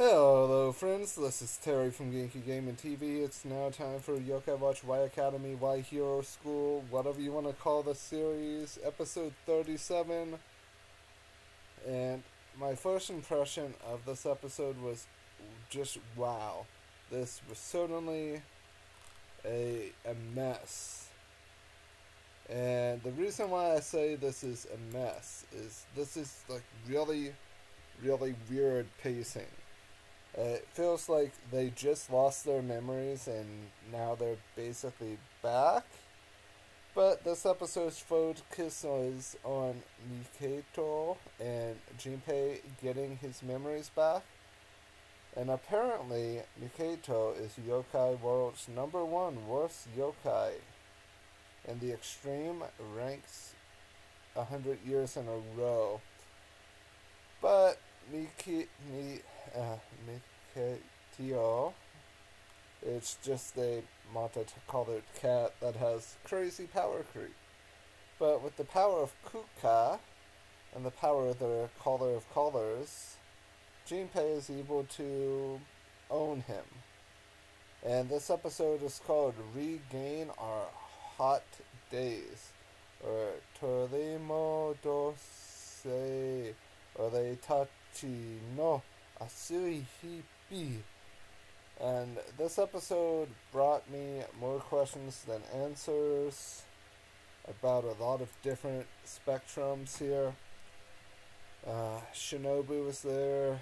Hello friends, this is Terry from Genkigamingtv. It's now time for Yokai Watch Y Academy, Y Hero School, whatever you want to call the series, episode 37. And my first impression of this episode was just wow. This was certainly a mess. And the reason why I say this is a mess is this is like really weird pacing. It feels like they just lost their memories and now they're basically back. But this episode's focus was on Mikato and Junpei getting his memories back. And apparently, Mikato is Yokai World's #1 worst yokai. And the extreme ranks 100 years in a row. But Mikatio, it's just a multicolored cat that has crazy power creep. But with the power of Kuka and the power of the Caller of Callers, Junpei is able to own him. And this episode is called Regain Our Hot Days, or Torimo Dose, or the Tachi no Asui Hibi. And this episode brought me more questions than answers about a lot of different spectrums here. Shinobu was there,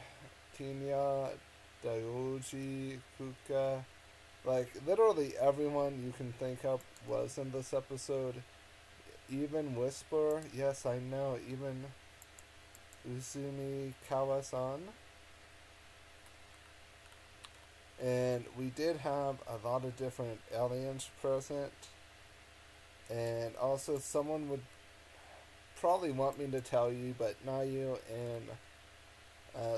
Tinya, Daiyoji, Kuka. Like, literally everyone you can think of was in this episode. Even Whisper, yes, I know, even Uzumi Kawasan. And we did have a lot of different aliens present. And also someone would probably want me to tell you, but Nayu and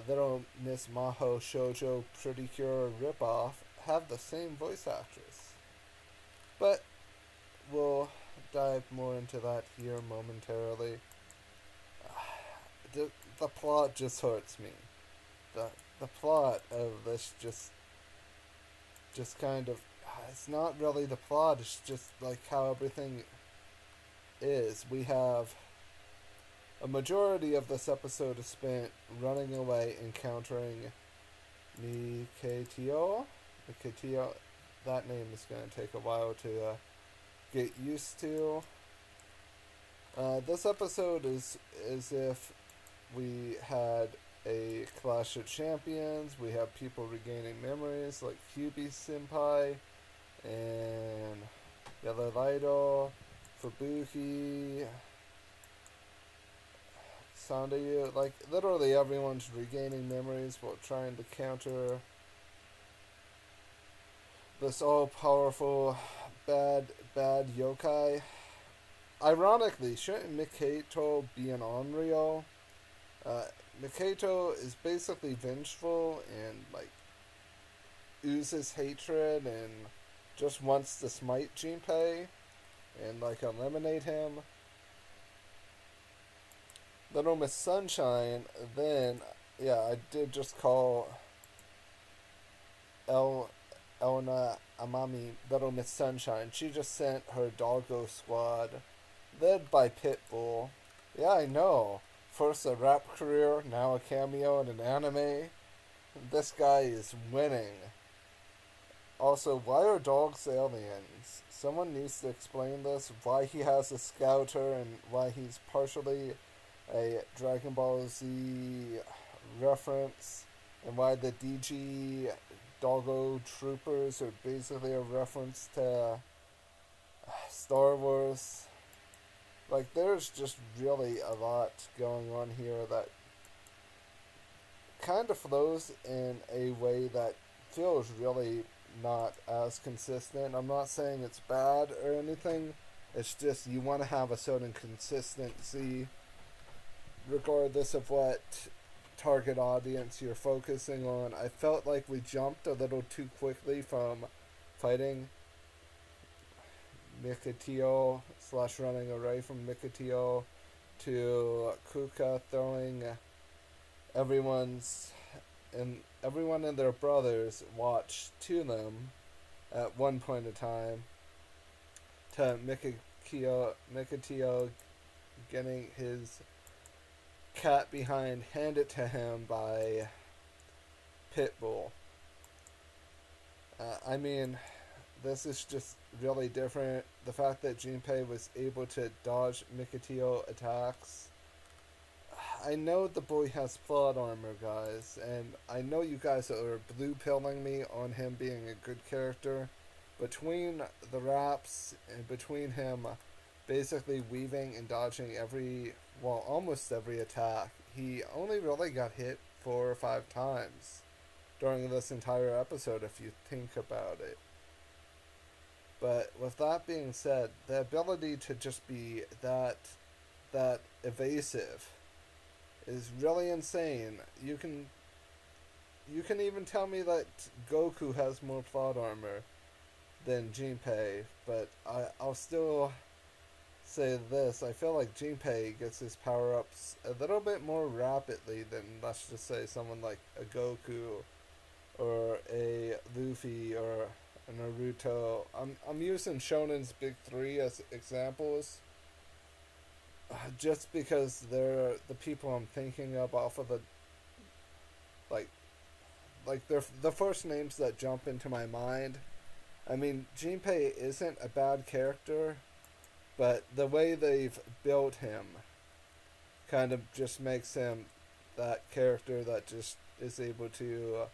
Little Miss Maho Shoujo Pretty Cure ripoff have the same voice actress. But we'll dive more into that here momentarily. The plot just hurts me. The plot of this just kind of, it's not really the plot, it's just like how everything is. We have a majority of this episode is spent running away, encountering Mikatio. That name is going to take a while to get used to. This episode is as if we had a Clash of Champions. We have people regaining memories like Kyubi Senpai and Yellow Lido, Fubuki, Sandayu. Like, literally everyone's regaining memories while trying to counter this all-powerful bad yokai. Ironically, shouldn't Mikato be an Onryo? Mikato is basically vengeful and like oozes hatred and just wants to smite Junpei and like eliminate him. Little Miss Sunshine, then yeah, I did just call Elna Amami Little Miss Sunshine. She just sent her doggo squad, led by Pitbull. Yeah, I know. First a rap career, now a cameo in an anime. This guy is winning. Also, why are dogs aliens? Someone needs to explain this. Why he has a scouter and why he's partially a Dragon Ball Z reference. And why the DG Doggo Troopers are basically a reference to Star Wars. Like, there's just really a lot going on here that kind of flows in a way that feels really not as consistent. I'm not saying it's bad or anything. It's just you want to have a certain consistency regardless of what target audience you're focusing on. I felt like we jumped a little too quickly from fighting Mikatio / running away from Mikatio to Kuka throwing everyone's in everyone and their brothers watch to them at one point in time, to Mikatio getting his cat behind handed to him by Pitbull. I mean, this is just really different. The fact that Junpei was able to dodge Mikatio attacks. I know the boy has plot armor, guys, and I know you guys are blue pilling me on him being a good character. Between the raps and between him basically weaving and dodging almost every attack, he only really got hit 4 or 5 times during this entire episode if you think about it. But with that being said, the ability to just be that evasive is really insane. You can even tell me that Goku has more plot armor than Junpei, but I'll still say this. I feel like Junpei gets his power-ups a little bit more rapidly than, let's just say, someone like a Goku or a Luffy or a Naruto. I'm using Shonen's big 3 as examples, just because they're the people I'm thinking of off of they're the first names that jump into my mind. I mean, Junpei isn't a bad character, but the way they've built him kind of just makes him that character that just is able to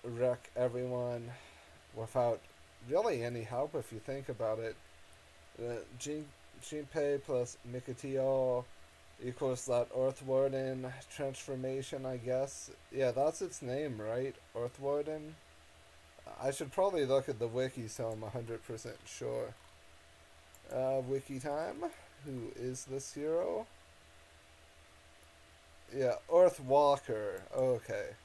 wreck everyone without really any help if you think about it. Junpei plus Mikatio equals that Earth Warden transformation, I guess. Yeah, that's its name, right? Earth Warden? I should probably look at the wiki so I'm 100% sure. Wiki time. Who is this hero? Yeah, Earth Walker. Okay.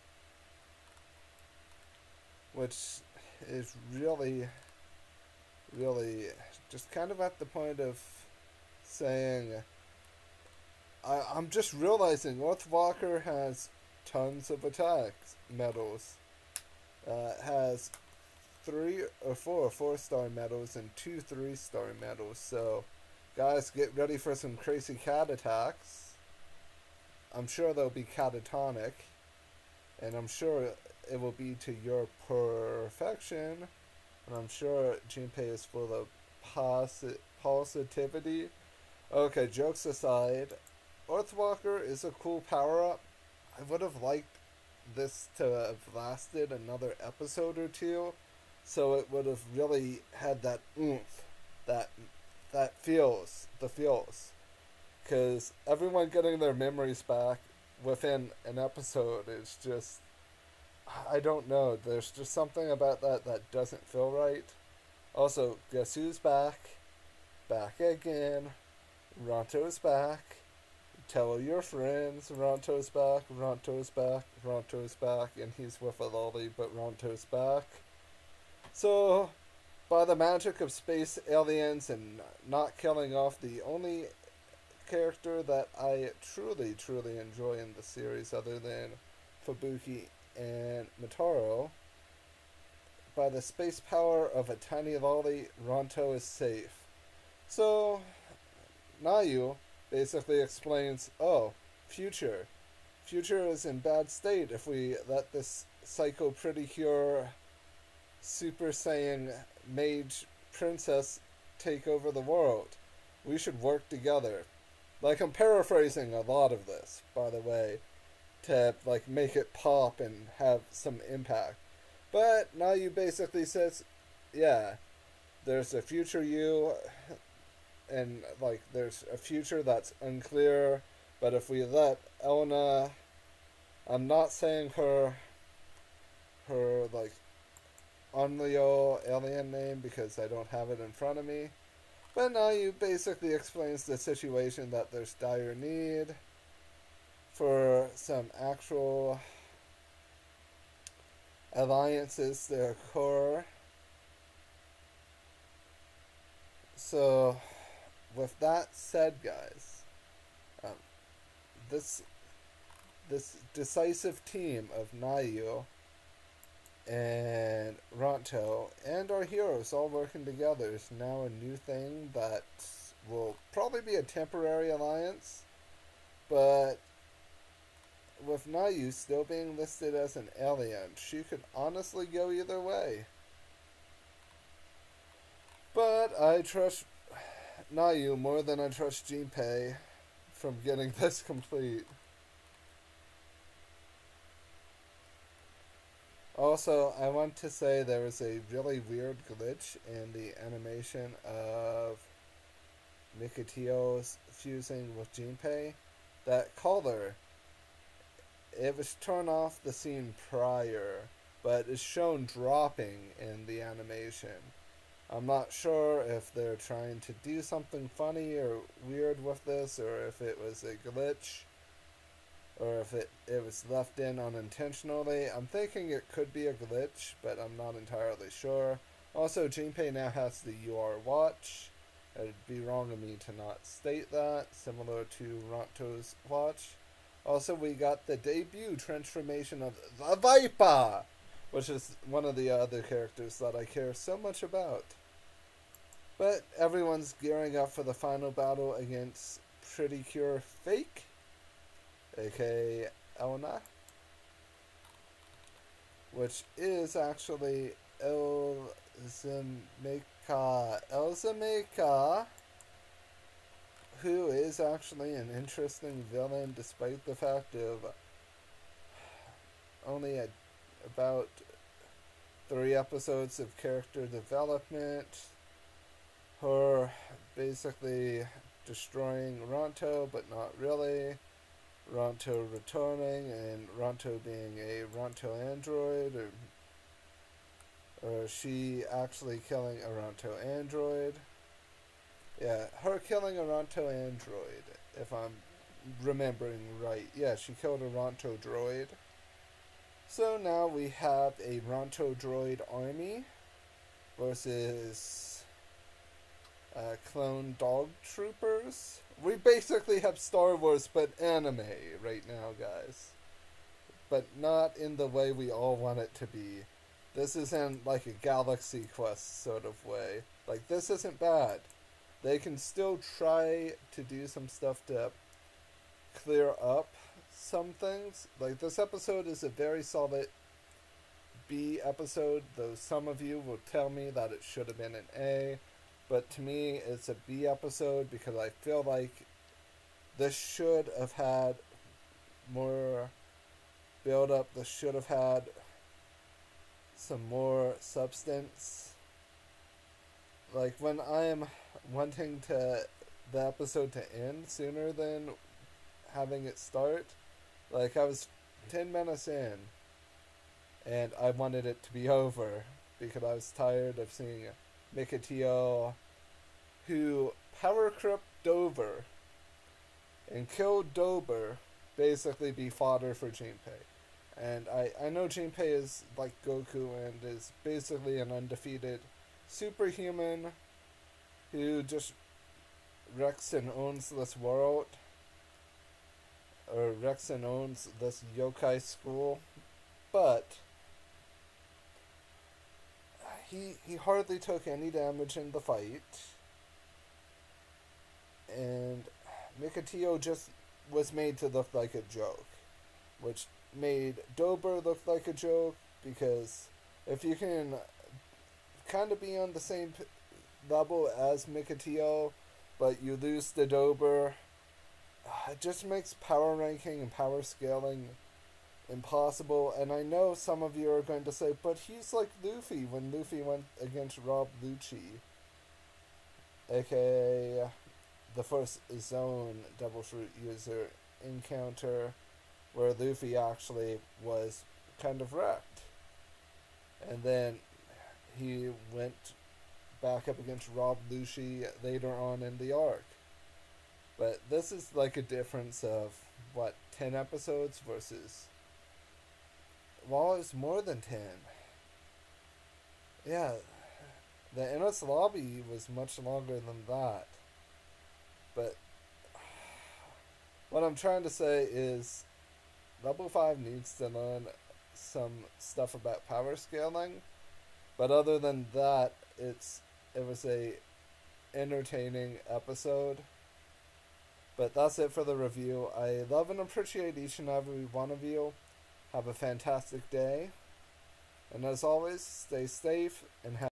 Which is really just kind of at the point of saying, I'm just realizing Earthwalker has tons of attacks medals. Has 3 or 4 4-star medals and 2 3-star medals. So, guys, get ready for some crazy cat attacks. I'm sure they'll be catatonic, and I'm sure it will be to your perfection. And I'm sure Junpei is full of positivity. Okay, jokes aside, Earthwalker is a cool power-up. I would have liked this to have lasted another episode or 2, so it would have really had that oomph, that feels, because everyone getting their memories back within an episode is just, I don't know, there's just something about that doesn't feel right. Also, guess who's back? Back again. Ronto's back. Tell your friends Ronto's back, Ronto's back, Ronto's back, and he's with a lolly, but Ronto's back. So, by the magic of space aliens and not killing off the only character that I truly enjoy in the series other than Fubuki and Motaro, by the space power of a tiny lolly, Ronto is safe. So, Nayu basically explains, oh, Future is in bad state if we let this psycho pretty cure Super Saiyan mage princess take over the world. We should work together. Like, I'm paraphrasing a lot of this, by the way, to, like, make it pop and have some impact. But Nayu basically says, yeah, there's a future you, and, like, there's a future that's unclear, but if we let Elna, I'm not saying her, like, Onryo alien name because I don't have it in front of me, but Nayu basically explains the situation that there's dire need for some actual alliances to occur. So, with that said, guys, this decisive team of Nayu and Ronto and our heroes all working together is now a new thing that will probably be a temporary alliance, but with Nayu still being listed as an alien, she could honestly go either way. But I trust Nayu more than I trust Junpei from getting this complete. Also, I want to say there was a really weird glitch in the animation of Mikitio's fusing with Junpei. That color, it was turned off the scene prior, but is shown dropping in the animation. I'm not sure if they're trying to do something funny or weird with this, or if it was a glitch, or if it was left in unintentionally. I'm thinking it could be a glitch, but I'm not entirely sure. Also, Junpei now has the UR watch. It'd be wrong of me to not state that, similar to Ronto's watch. Also, we got the debut transformation of the Viper, which is one of the other characters that I care so much about. But everyone's gearing up for the final battle against Pretty Cure Fake, aka Elna, which is actually Elzameka, who is actually an interesting villain despite the fact of only about 3 episodes of character development. Her basically destroying Ronto, but not really. Ronto returning, and Ronto being a Ronto android, or she actually killing a Ronto android. Yeah, her killing a Ronto android, if I'm remembering right. Yeah, she killed a Ronto droid. So now we have a Ronto droid army versus clone dog troopers. We basically have Star Wars but anime right now, guys. But not in the way we all want it to be. This isn't like a Galaxy Quest sort of way. Like, this isn't bad. They can still try to do some stuff to clear up some things. Like, this episode is a very solid B episode, though some of you will tell me that it should have been an A. But to me, it's a B episode because I feel like this should have had more build-up. This should have had some more substance. Like, when I'm wanting the episode to end sooner than having it start, like, I was 10 minutes in, and I wanted it to be over because I was tired of seeing Mikitio, who power crept Dober and killed Dober, basically be fodder for Junpei. And I know Junpei is like Goku and is basically an undefeated superhuman who just wrecks and owns this world, or wrecks and owns this yokai school, but he hardly took any damage in the fight, and Mikitio just was made to look like a joke, which made Dober look like a joke, because if you can kind of be on the same level as Mikitio, but you lose to Dober, it just makes power ranking and power scaling impossible. And I know some of you are going to say, but he's like Luffy when Luffy went against Rob Lucci, aka the first Zone Devil Fruit user encounter, where Luffy actually was kind of wrecked. And then he went back up against Rob Lucci later on in the arc. But this is like a difference of, what, 10 episodes versus... well, it's more than 10. Yeah, the Endless Lobby was much longer than that. But what I'm trying to say is, Level 5 needs to learn some stuff about power scaling, but other than that, it was a entertaining episode. But that's it for the review. I love and appreciate each and every one of you. Have a fantastic day. And as always, stay safe and have